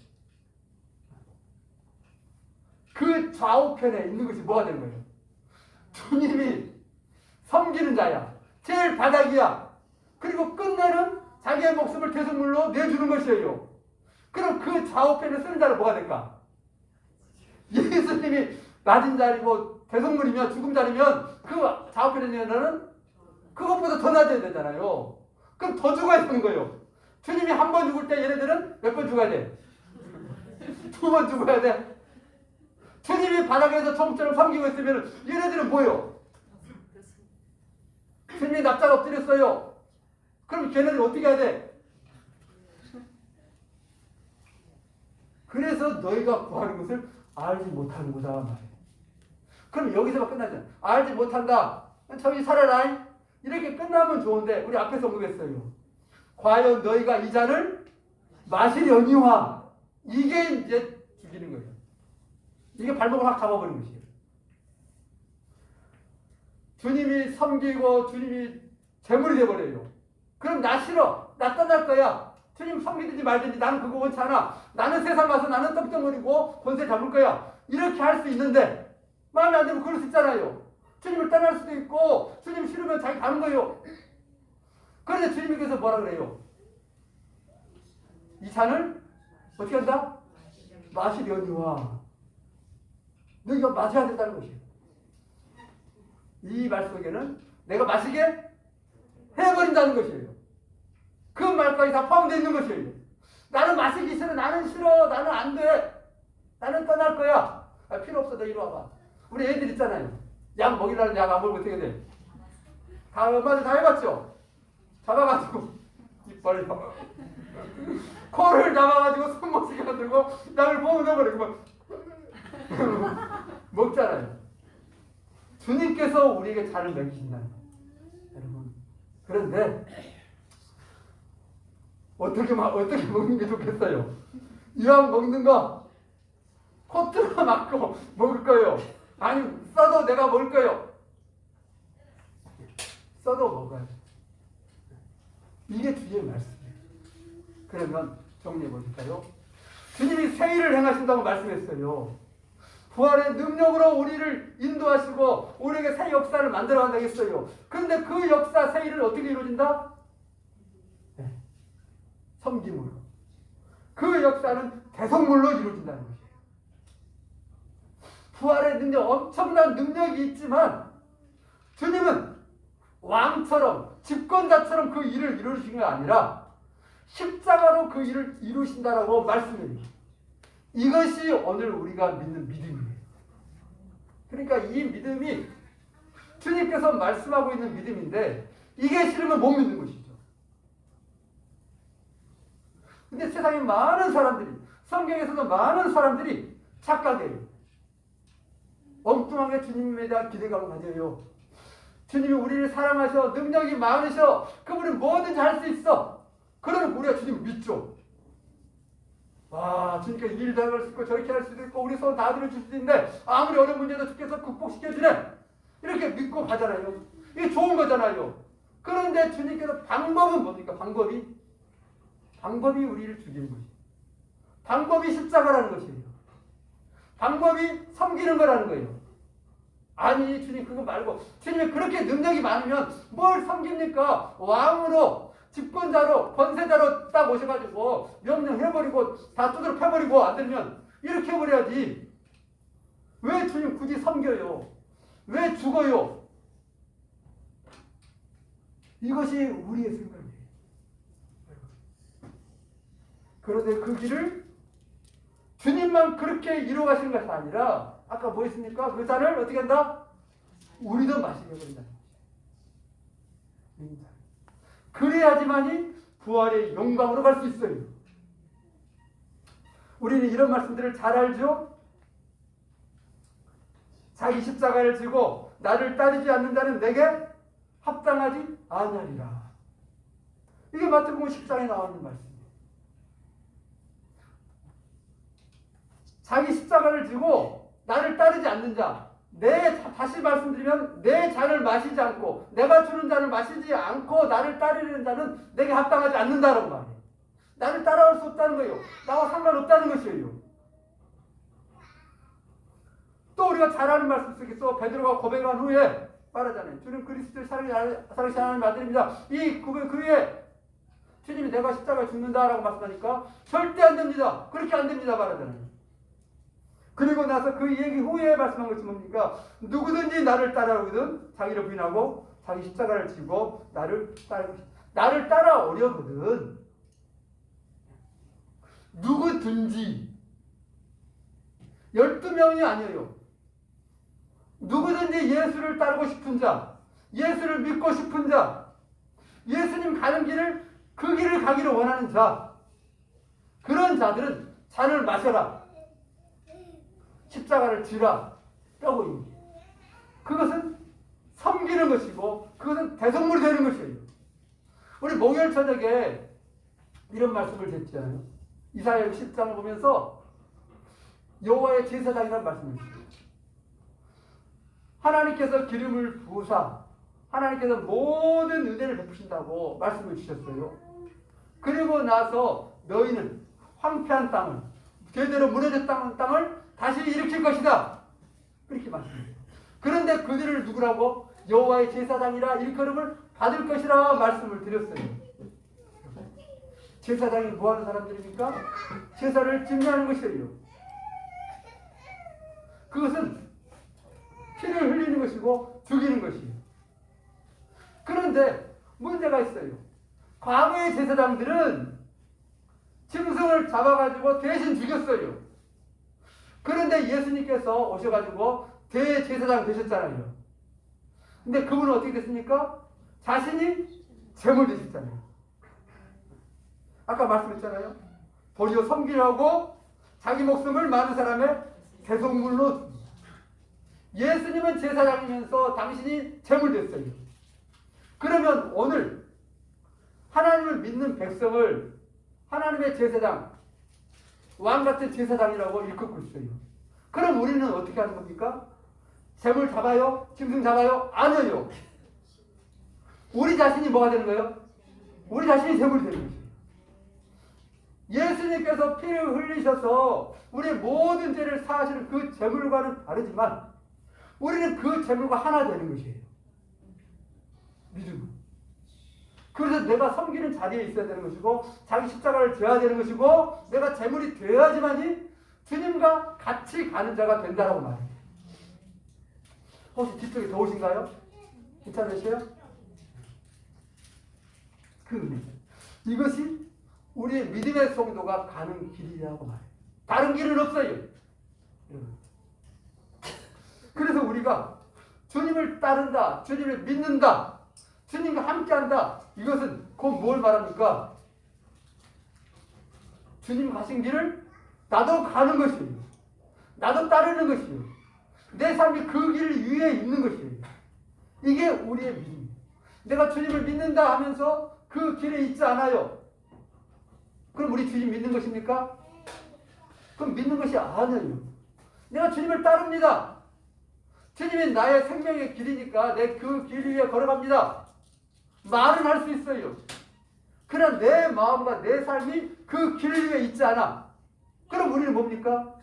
그 좌우편에 있는 것이 뭐가 되는 거예요? 주님이 섬기는 자야. 제일 바닥이야. 그리고 끝내는 자기의 목숨을 대속물로 내주는 것이에요. 그럼 그 좌우편에 쓰는 자는 뭐가 될까? 예수님이 낮은 자리고 대속물이면 죽음 자리면 그 좌우편에 있는 자는 그것보다 더 낮아야 되잖아요. 그럼 더 죽어야 되는 거예요. 주님이 한 번 죽을 때 얘네들은 몇 번 죽어야 돼? 2번 죽어야 돼. 주님이 바닥에서 처음처럼 섬기고 있으면 얘네들은 뭐예요? 주님이 납작 엎드렸어요. 그럼 걔네들 어떻게 해야 돼? 그래서 너희가 구하는 것을 알지 못하는구나 말이에요. 그럼 여기서만 끝나잖아. 알지 못한다. 저기 살아라. 이렇게 끝나면 좋은데 우리 앞에서 언급했어요. 과연 너희가 이 잔을 마시려니와. 이게 이제 죽이는 거예요. 이게 발목을 확 잡아버린 것이에요. 주님이 섬기고 주님이 재물이 돼버려요. 그럼 나 싫어. 나 떠날 거야. 주님 섬기든지 말든지 나는 그거 원치 않아. 나는 세상 가서 나는 떡덩어리고 권세 잡을 거야. 이렇게 할 수 있는데 마음에 안 들면 그럴 수 있잖아요. 주님을 떠날 수도 있고 주님 싫으면 자기 가는 거예요. 그런데 주님께서 뭐라 그래요? 이 잔을 어떻게 한다? 마시려니와. 너희가 마셔야 된다는 것이에요. 이 말 속에는 내가 마시게 해버린다는 것이에요. 그 말까지 다 포함되어 있는 것이에요. 나는 마시기 싫어. 나는 싫어. 나는 안 돼. 나는 떠날 거야. 아, 필요 없어. 너 이리 와봐. 우리 애들 있잖아요. 약 먹이라는 약 안 먹으면 어떻게 돼? 다 엄마들 다 해봤죠? 잡아가지고 입 벌려. 코를 잡아가지고 손목시게 만들고 약을 뽑아버리고 막 먹잖아요. 주님께서 우리에게 잔을 먹이신다는 거예요. 여러분. 그런데 어떻게 먹는 게 좋겠어요? 이왕 먹는 거 코트로 막고 먹을 거예요? 아니 써도 내가 먹을 거예요. 써도 먹어요. 이게 주의 말씀이에요. 그러면 정리해 볼까요? 주님이 새 일을 행하신다고 말씀했어요. 부활의 능력으로 우리를 인도하시고 우리에게 새 역사를 만들어 간다고 했어요. 그런데 그 역사 새 일을 어떻게 이루어진다? 네. 섬김으로. 그 역사는 대성물로 이루어진다는 것이에요. 부활의 능력, 엄청난 능력이 있지만 주님은 왕처럼 집권자처럼 그 일을 이루신 게 아니라 십자가로 그 일을 이루신다라고 말씀해요. 이것이 오늘 우리가 믿는 믿음이에요. 그러니까 이 믿음이 주님께서 말씀하고 있는 믿음인데 이게 싫으면 못 믿는 것이죠. 근데 세상에 많은 사람들이, 성경에서도 많은 사람들이 착각해요. 엉뚱하게 주님에 대한 기대감을 가져요. 주님이 우리를 사랑하셔, 능력이 많으셔, 그분은 뭐든지 할 수 있어. 그러면 우리가 주님 믿죠. 와, 주님께서 일도 할 수 있고 저렇게 할 수도 있고 우리 손 다 들어줄 수도 있는데 아무리 어려운 문제도 주께서 극복시켜주네. 이렇게 믿고 가잖아요. 이게 좋은 거잖아요. 그런데 주님께서 방법은 뭡니까? 방법이 우리를 죽이는 것이에요. 방법이 십자가라는 것이에요. 방법이 섬기는 거라는 거예요. 아니 주님 그거 말고 주님이 그렇게 능력이 많으면 뭘 섬깁니까? 왕으로 집권자로 권세자로 딱 오셔가지고 명령해버리고 다 두드려 패버리고 안 되면 이렇게 해버려야지. 왜 주님 굳이 섬겨요? 왜 죽어요? 이것이 우리의 생각이에요. 그런데 그 길을 주님만 그렇게 이루어가시는 것이 아니라 아까 뭐 했습니까? 그 잔을 어떻게 한다? 우리도 마시게 해버린다는 거죠. 그래야지만이 부활의 영광으로 갈 수 있어요. 우리는 이런 말씀들을 잘 알죠? 자기 십자가를 지고 나를 따르지 않는 자는 내게 합당하지 아니하리라. 이게 마태복음 14장에 나와 있는 말씀이에요. 자기 십자가를 지고 나를 따르지 않는 자, 다시 말씀드리면 내 잔을 마시지 않고 내가 주는 잔을 마시지 않고 나를 따르는 자는 내게 합당하지 않는다라고 말해요. 나를 따라올 수 없다는 거예요. 나와 상관없다는 것이에요. 또 우리가 잘 아는 말씀 속에서 베드로가 고백한 후에 말하잖아요. 주는 그리스도의 살아계신 하나님의 아들입니다. 그 위에 주님이 내가 십자가에 죽는다라고 말씀하니까 절대 안 됩니다. 그렇게 안 됩니다 말하잖아요. 그리고 나서 그 얘기 후에 말씀한 것이 뭡니까? 누구든지 나를 따라오거든 자기를 부인하고 자기 십자가를 지고 나를 따라오려거든. 누구든지 12명이 아니에요. 누구든지 예수를 따르고 싶은 자, 예수를 믿고 싶은 자, 예수님 가는 길을 그 길을 가기를 원하는 자, 그런 자들은 잔을 마셔라. 십자가를 지라. 라고 얘기해요. 그것은 섬기는 것이고 그것은 대성물이 되는 것이에요. 우리 목요일 저녁에 이런 말씀을 듣잖아요. 이사야 10장을 보면서 여호와의 제사장이라는 말씀을 했어요. 하나님께서 기름을 부으사 하나님께서 모든 은혜를 베푸신다고 말씀을 주셨어요. 그리고 나서 너희는 황폐한 땅을 제대로 무너졌던 땅을 다시 일으킬 것이다. 그렇게 말씀해요. 그런데 그들을 누구라고? 여호와의 제사장이라 일컬음을 받을 것이라 말씀을 드렸어요. 제사장이 뭐하는 사람들입니까? 제사를 증례하는 것이에요. 그것은 피를 흘리는 것이고 죽이는 것이에요. 그런데 문제가 있어요. 과거의 제사장들은 짐승을 잡아가지고 대신 죽였어요. 그런데 예수님께서 오셔가지고 대제사장 되셨잖아요. 근데 그분은 어떻게 됐습니까? 자신이 제물 되셨잖아요. 아까 말씀했잖아요. 도리어 섬기려고 자기 목숨을 많은 사람의 대속물로 줍니다. 예수님은 제사장이면서 당신이 제물 됐어요. 그러면 오늘 하나님을 믿는 백성을 하나님의 제사장, 왕같은 제사장이라고 일컫고 있어요. 그럼 우리는 어떻게 하는 겁니까? 재물 잡아요? 짐승 잡아요? 아니에요. 우리 자신이 뭐가 되는 거예요? 우리 자신이 재물이 되는 거죠. 예수님께서 피를 흘리셔서 우리의 모든 죄를 사하시는 그 재물과는 다르지만 우리는 그 재물과 하나 되는 것이에요. 믿음은. 그래서 내가 섬기는 자리에 있어야 되는 것이고 자기 십자가를 져야 되는 것이고 내가 재물이 되어야지만이 주님과 같이 가는 자가 된다라고 말해요. 혹시 뒤쪽이 더우신가요? 괜찮으세요? 그 은혜. 이것이 우리의 믿음의 성도가 가는 길이라고 말해요. 다른 길은 없어요. 그래서 우리가 주님을 따른다, 주님을 믿는다, 주님과 함께한다. 이것은 곧 뭘 말합니까? 주님 가신 길을 나도 가는 것이에요. 나도 따르는 것이에요. 내 삶이 그 길 위에 있는 것이에요. 이게 우리의 믿음이에요. 내가 주님을 믿는다 하면서 그 길에 있지 않아요. 그럼 우리 주님 믿는 것입니까? 그럼 믿는 것이 아니에요. 내가 주님을 따릅니다. 주님이 나의 생명의 길이니까 내 그 길 위에 걸어갑니다. 말은 할 수 있어요. 그러나 내 마음과 내 삶이 그 길 위에 있지 않아. 그럼 우리는 뭡니까?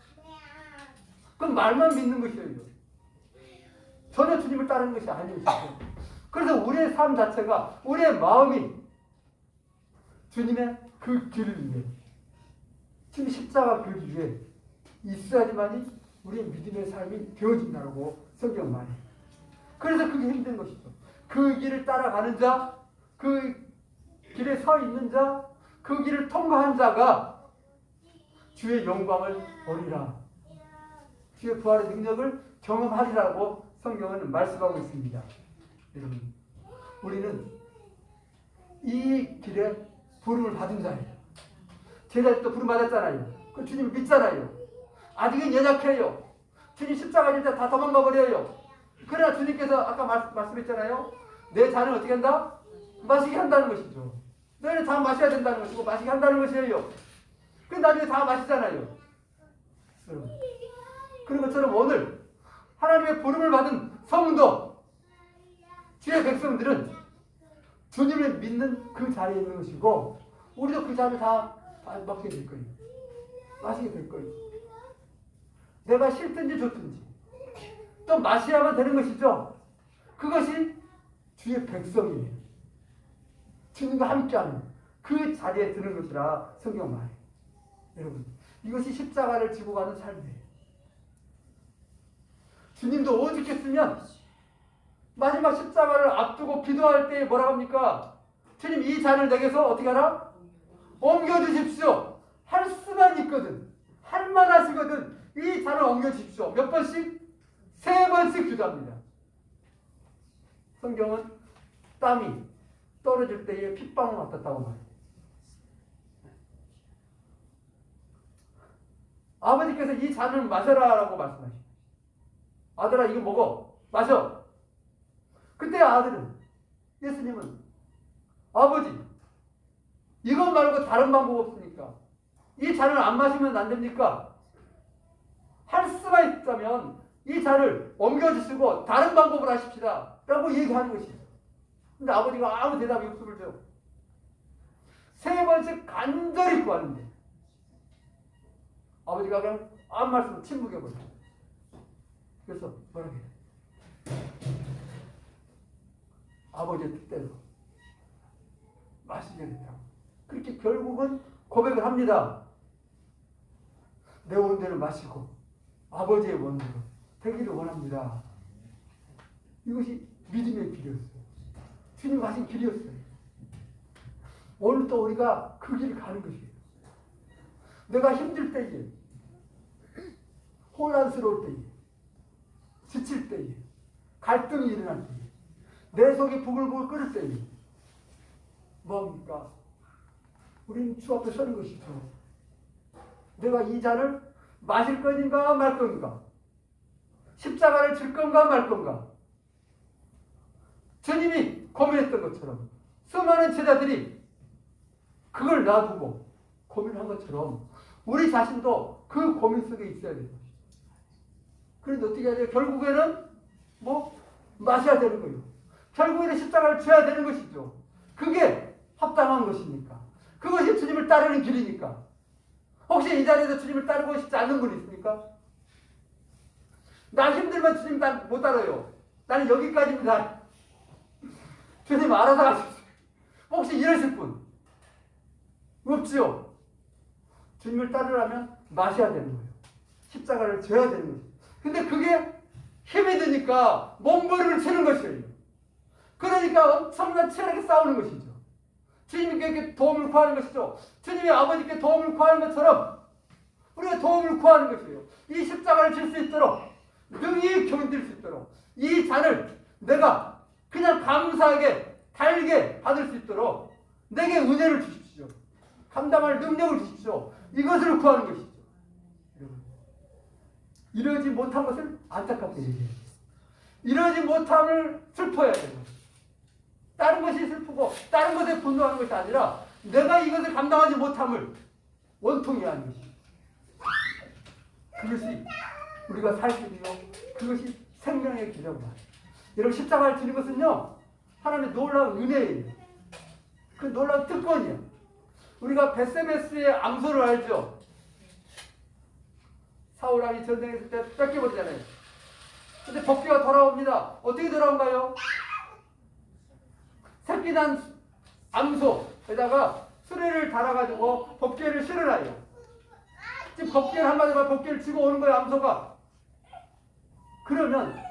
그럼 말만 믿는 것이에요. 전혀 주님을 따르는 것이 아니에요. 그래서 우리의 삶 자체가, 우리의 마음이 주님의 그 길 위에, 주님 십자가 그 위에 있어야지만이 우리의 믿음의 삶이 되어진다고 성경 말해요. 그래서 그게 힘든 것이죠. 그 길을 따라가는 자, 그 길에 서 있는 자, 그 길을 통과한 자가 주의 영광을 보리라. 주의 부활의 능력을 경험하리라고 성경은 말씀하고 있습니다. 여러분, 우리는 이 길에 부름을 받은 자예요. 제자들도 부름 받았잖아요. 그 주님을 믿잖아요. 아직은 연약해요. 주님 십자가 질 때 다 도망가 버려요. 그러나 주님께서 아까 말씀했잖아요. 내 잔을 어떻게 한다? 마시게 한다는 것이죠. 너희는 다 마셔야 된다는 것이고 마시게 한다는 것이에요. 그 나중에 다 마시잖아요. 여러분, 그런 것처럼 오늘 하나님의 부름을 받은 성도, 주의 백성들은 주님을 믿는 그 자리에 있는 것이고 우리도 그 잔을 다 먹게 될 거예요. 마시게 될 거예요. 내가 싫든지 좋든지 또 마셔야만 되는 것이죠. 그것이 주의 백성이에요. 주님과 함께하는 그 자리에 드는 것이라 성경 말해요. 여러분, 이것이 십자가를 지고 가는 삶이에요. 주님도 오죽했으면 마지막 십자가를 앞두고 기도할 때 뭐라고 합니까? 주님, 이 잔을 내게서 어떻게 하라? 옮겨주십시오. 할 수만 있거든, 할 만하시거든 이 잔을 옮겨주십시오. 몇 번씩? 3번씩 기도합니다. 성경은 땀이 떨어질 때에 핏방울 같았다고 말해요. 아버지께서 이 잔을 마셔라라고 말씀하십니다. 아들아, 이거 먹어, 마셔. 그때 아들은, 예수님은, 아버지, 이것 말고 다른 방법 없습니까? 이 잔을 안 마시면 안 됩니까? 할 수가 있다면 이 잔을 옮겨주시고 다른 방법을 하십시다 라고 얘기하는 것이에요. 근데 아버지가 아무 대답이 없음을 돼요. 3번씩 간절히 구하는데 아버지가 그냥 아무 말씀 침묵해버려요. 그래서 뭐라고 해요? 아버지의 뜻대로 마시게 됐다고. 그렇게 결국은 고백을 합니다. 내 원대로 마시고 아버지의 원대로 되기를 원합니다. 이것이 믿음의 길이었어요. 주님 가신 길이었어요. 오늘 또 우리가 그 길을 가는 것이에요. 내가 힘들 때에, 혼란스러울 때에, 지칠 때에, 갈등이 일어날 때에, 내 속이 부글부글 끓을 때에 뭡니까? 우리는 주 앞에 서는 것이죠. 내가 이 잔을 마실 것인가 말 건가? 십자가를 질 건가 말 건가? 주님이 고민했던 것처럼 수많은 제자들이 그걸 놔두고 고민한 것처럼 우리 자신도 그 고민 속에 있어야 돼요. 그런데 어떻게 해야 돼요? 결국에는 마셔야 되는 거예요. 결국에는 십자가를 져야 되는 것이죠. 그게 합당한 것이니까. 그것이 주님을 따르는 길이니까. 혹시 이 자리에서 주님을 따르고 싶지 않는 분이 있습니까? 나 힘들면 주님 못 따라요. 나는 여기까지입니다. 주님 알아서 하십시오. 혹시 이러실 분 없지요? 주님을 따르려면 마셔야 되는 거예요. 십자가를 져야 되는 거예요. 근데 그게 힘이 드니까 몸부림을 치는 것이에요. 그러니까 엄청난 치열하게 싸우는 것이죠. 주님께 도움을 구하는 것이죠. 주님이 아버지께 도움을 구하는 것처럼 우리가 도움을 구하는 것이에요. 이 십자가를 질 수 있도록, 능히 견딜 수 있도록, 이 잔을 내가 그냥 감사하게 달게 받을 수 있도록 내게 은혜를 주십시오. 감당할 능력을 주십시오. 이것을 구하는 것이죠. 이러지 못한 것을 안타깝게 얘기해요. 이러지 못함을 슬퍼해야 돼요. 다른 것이 슬프고 다른 것에 분노하는 것이 아니라 내가 이것을 감당하지 못함을 원통해 하는 것이죠. 그것이 우리가 살 길이요. 그것이 생명의 길이라고 말해요. 여러분 십자가를 지는 것은요. 하나님의 놀라운 은혜예요. 그 놀라운 특권이에요. 우리가 베세메스의 암소를 알죠? 사울왕이 전쟁했을 때 뺏겨버리잖아요. 근데 법궤가 돌아옵니다. 어떻게 돌아온가요? 새끼 난 암소에다가 수레를 달아가지고 법궤를 실어놔요. 지금 법궤를 한마디로 법궤를 쥐고 오는 거예요, 암소가. 그러면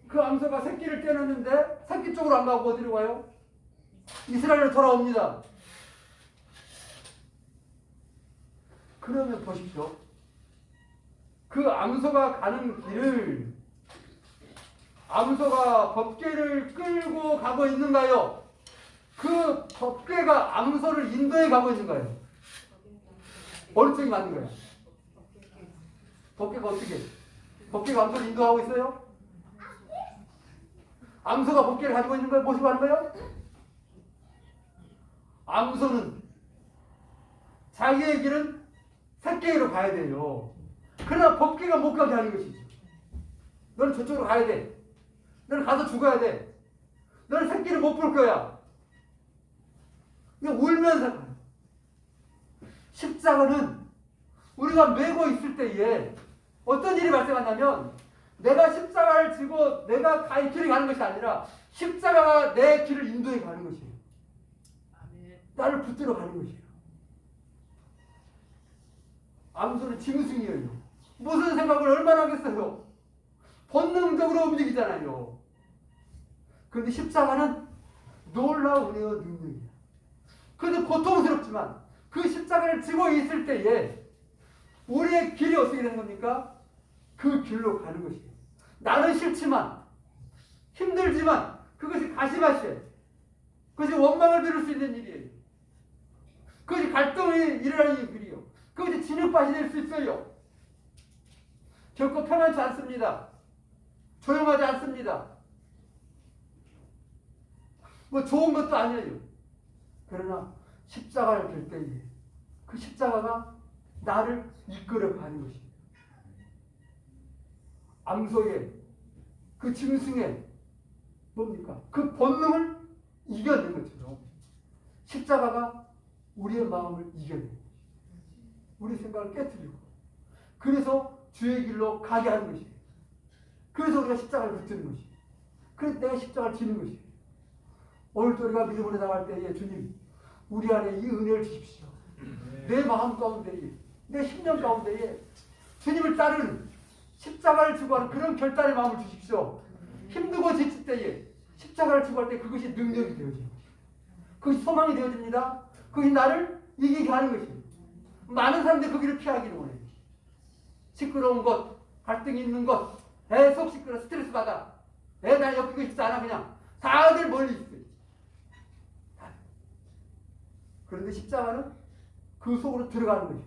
그 암소가 새끼를 떼었는데 새끼 쪽으로 안 가고 어디로 가요? 이스라엘로 돌아옵니다. 그러면 보십시오. 그 암소가 가는 길을 암소가 법궤를 끌고 가고 있는가요? 그 법궤가 암소를 인도해 가고 있는가요? 어느 쪽이 맞는 거예요? 법궤가 어떻게? 법궤가 암소를 인도하고 있어요? 암소가 법궤를 가지고 있는 거예요? 모시고 가는 거예요? 암소는 자기의 길은 새끼로 가야 돼요. 그러나 법궤가 못 가게 하는 것이죠. 너는 저쪽으로 가야 돼. 너는 가서 죽어야 돼. 너는 새끼를 못 볼 거야. 그냥 울면서 가요. 십자가는 우리가 메고 있을 때에 어떤 일이 발생하냐면 내가 십자가를 지고 내가 갈 길을 가는 것이 아니라 십자가가 내 길을 인도해 가는 것이에요. 나를 붙들어 가는 것이에요. 암소는 짐승이에요. 무슨 생각을 얼마나 하겠어요? 본능적으로 움직이잖아요. 그런데 십자가는 놀라운 은혜와 능력이에요. 그래서 고통스럽지만 그 십자가를 지고 있을 때에 우리의 길이 어떻게 되는 겁니까? 그 길로 가는 것이에요. 나는 싫지만 힘들지만 그것이 가시밭이에요. 그것이 원망을 들을 수 있는 일이에요. 그것이 갈등이 일어나는 길이에요. 그것이 진흙밭이 될 수 있어요. 결코 편하지 않습니다. 조용하지 않습니다. 뭐 좋은 것도 아니에요. 그러나 십자가를 들 때에 그 십자가가 나를 이끌어 가는 것입니다. 암소의 그 짐승의 뭡니까? 그 본능을 이겨낸 것처럼 십자가가 우리의 마음을 이겨내는 것입니다. 우리 생각을 깨뜨리고 그래서 주의 길로 가게 하는 것이에요. 그래서 우리가 십자가를 붙드는 것이에요. 그래서 내가 십자가를 지는 것이에요. 오늘도 우리가 믿음으로 나갈 때에 주님 우리 안에 이 은혜를 주십시오. 내 마음 가운데에 내 심령 가운데에 주님을 따르는 십자가를 주고 하는 그런 결단의 마음을 주십시오. 힘들고 지칠 때에 십자가를 주고 할 때 그것이 능력이 되어집니다. 그것이 소망이 되어집니다. 그것이 나를 이기게 하는 것입니다. 많은 사람들이 그 길을 피하기를 원해요. 시끄러운 것, 갈등이 있는 것, 계속 시끄러워 스트레스 받아. 나 엮이고 싶지 않아 그냥. 다들 멀리 있어요. 그런데 십자가는 그 속으로 들어가는 것이에요.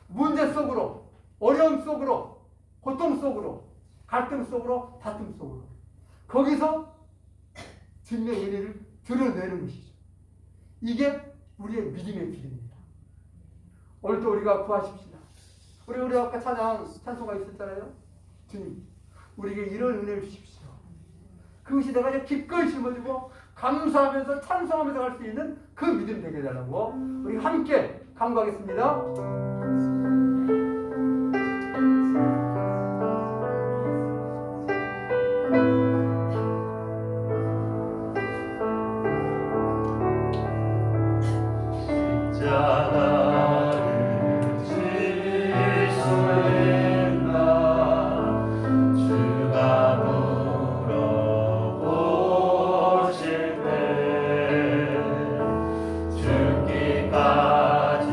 문제 속으로, 어려움 속으로, 고통 속으로, 갈등 속으로, 다툼 속으로. 거기서 주님의 은혜를 드러내는 것이죠. 이게 우리의 믿음의 길입니다. 오늘도 우리가 구하십시다. 우리 아까 찬송가 있었잖아요. 주님, 우리에게 이런 은혜를 주십시오. 그것이 내가 이제 기꺼이 짊어지고 감사하면서 찬송하면서 갈 수 있는 그 믿음 되게 해달라고 우리 함께 간구하겠습니다. 죽기까지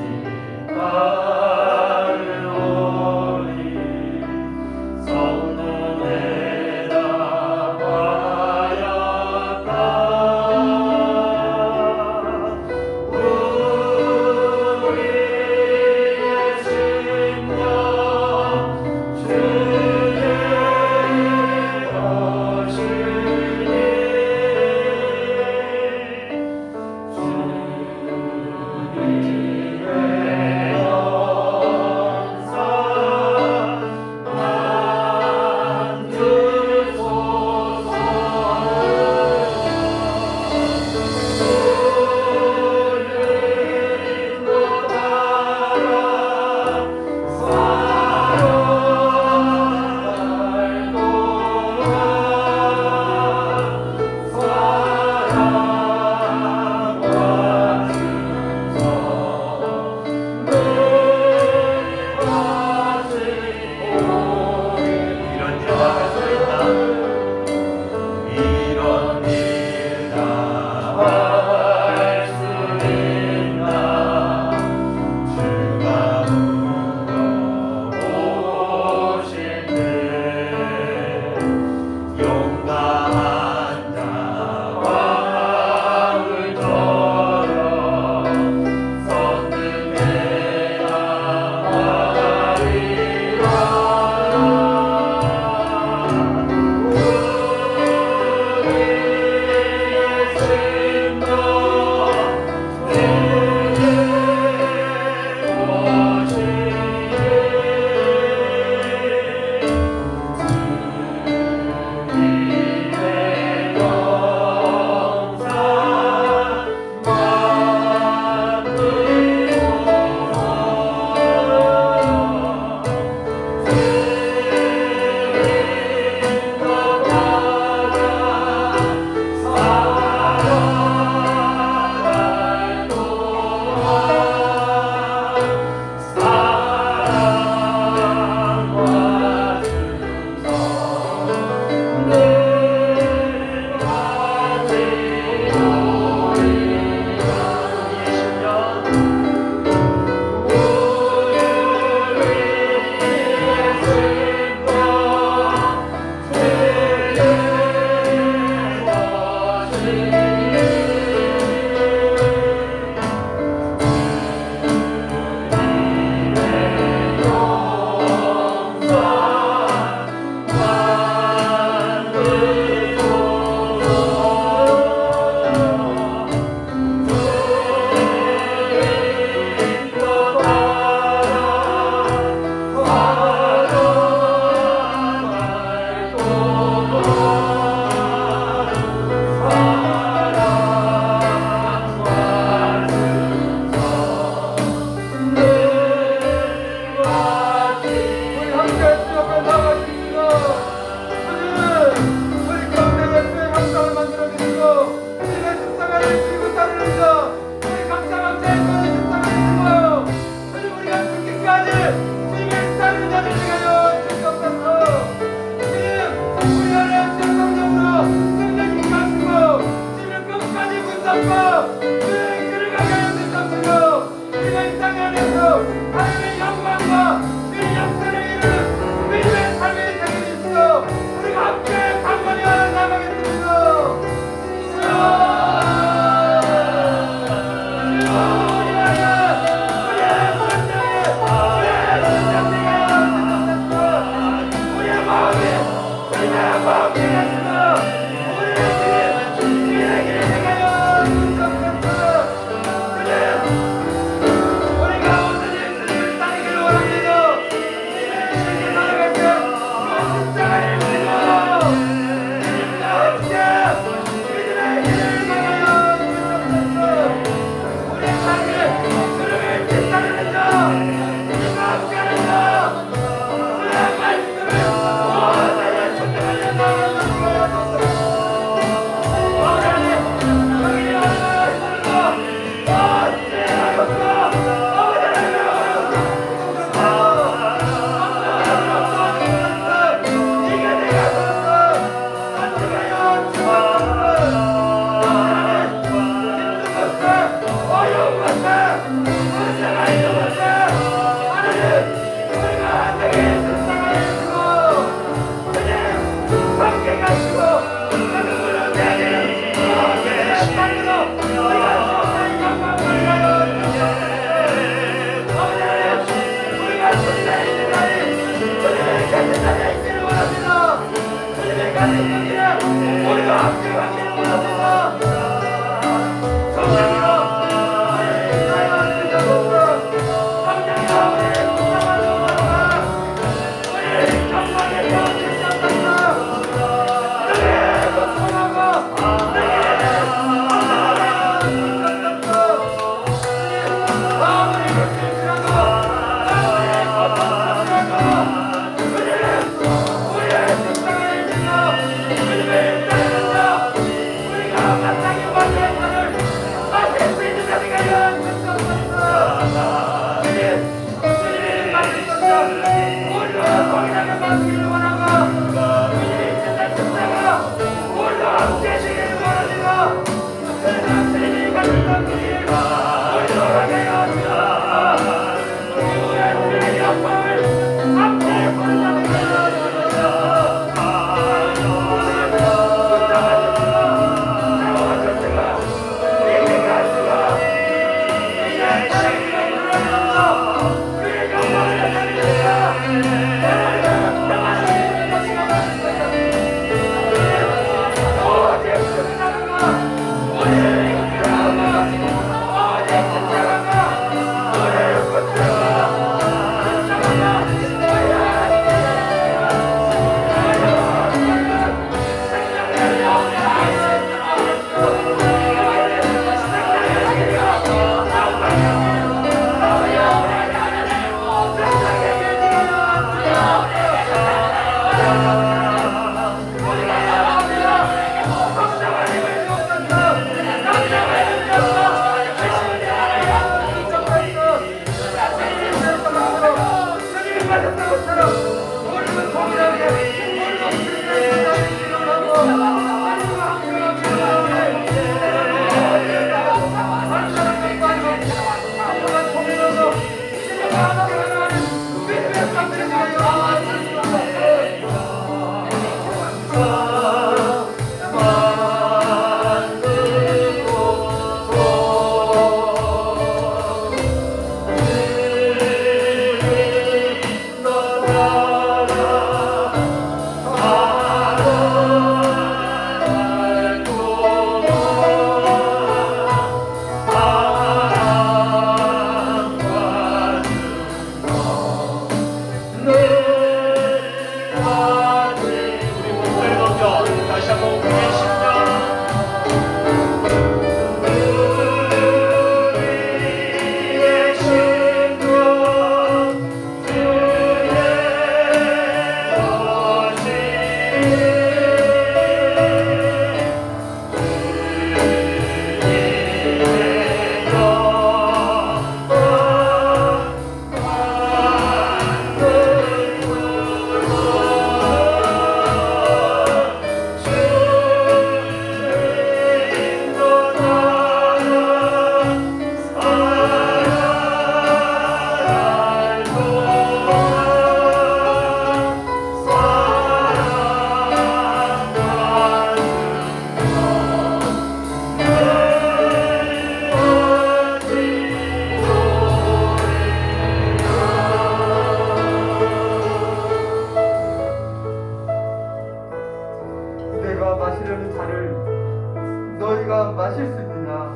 마실 수 있느냐?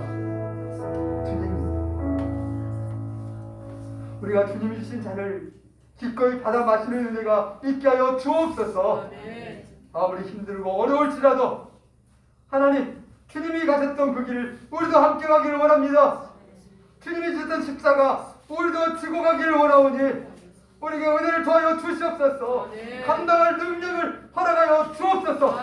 주님, 우리가 주님이 주신 잔을 기꺼이 받아 마시는 은혜가 있게 하여 주옵소서. 아무리 힘들고 어려울지라도 하나님, 주님이 가셨던 그 길을 우리도 함께 가기를 원합니다. 주님이 지셨던 십자가 우리도 지고 가기를 원하오니 우리에게 은혜를 더하여 주시옵소서. 감당할 능력을 허락하여 주옵소서.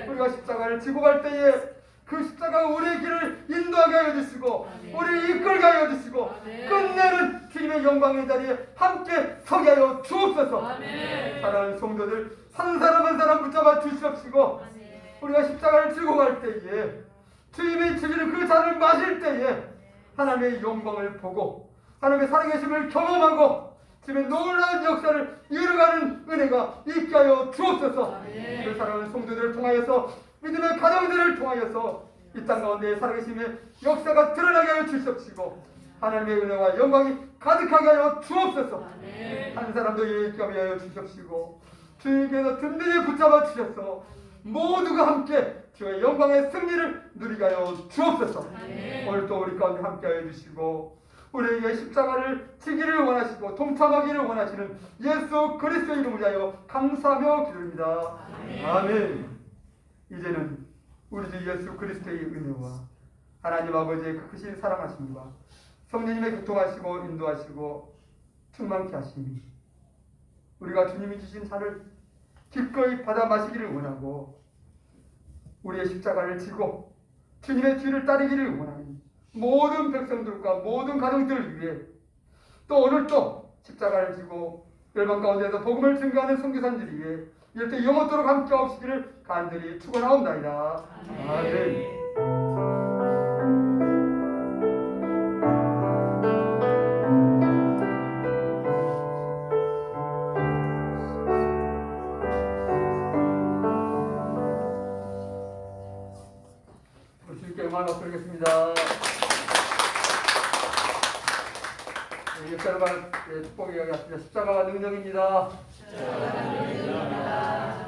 우리가 십자가를 지고 갈 때에 그 십자가가 우리의 길을 인도하게 하여 주시고 우리를 이끌게 하여 주시고 끝내는 주님의 영광의 자리에 함께 서게 하여 주옵소서. 사랑하는 성도들, 한 사람 한 사람 붙잡아 주시옵시고 우리가 십자가를 지고 갈 때에 주님이 주시는 그 잔을 마실 때에 하나님의 영광을 보고 하나님의 살아계심을 경험하고 주님의 놀라운 역사를 이루어가는 은혜가 있게 하여 주옵소서. 그 사랑하는 성도들을 통하여서 믿음의 가정들을 통하여서 이 땅 가운데 살아계심의 역사가 드러나게 하여 주시옵시고 하나님의 은혜와 영광이 가득하게 하여 주옵소서. 한 사람도 예의있게 하여 주시옵시고 주님께서 든든히 붙잡아 주셔서 모두가 함께 주의 영광의 승리를 누리게 하여 주옵소서. 오늘 또 우리 가운데 함께 하여 주시고 우리에게 십자가를 지기를 원하시고 동참하기를 원하시는 예수 그리스도의 이름을 위하여 감사하며 기도합니다. 아멘. 이제는 우리 주 예수 그리스도의 은혜와 하나님 아버지의 그 크신 사랑하심과 성령님의 교통하시고 인도하시고 충만케 하심이 우리가 주님이 주신 잔을 기꺼이 받아 마시기를 원하고 우리의 십자가를 지고 주님의 뒤를 따르기를 원하는 모든 백성들과 모든 가정들을 위해 또 오늘 또 십자가를 지고 열방 가운데서 복음을 증거하는 선교사님들 위해 이럴 때 영원토록 함께 하시기를 간절히 축원하옵나이다. 아멘. 주님께 영광을 드리겠습니다. 역사가 축복이 여기였습니다. 십자가가 능력입니다.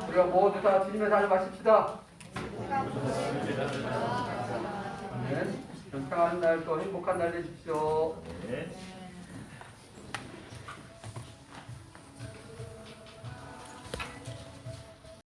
우리가 모두 다 주님의 삶을 마십시다. 아멘. 평안한 날 또 행복한 날 되십시오.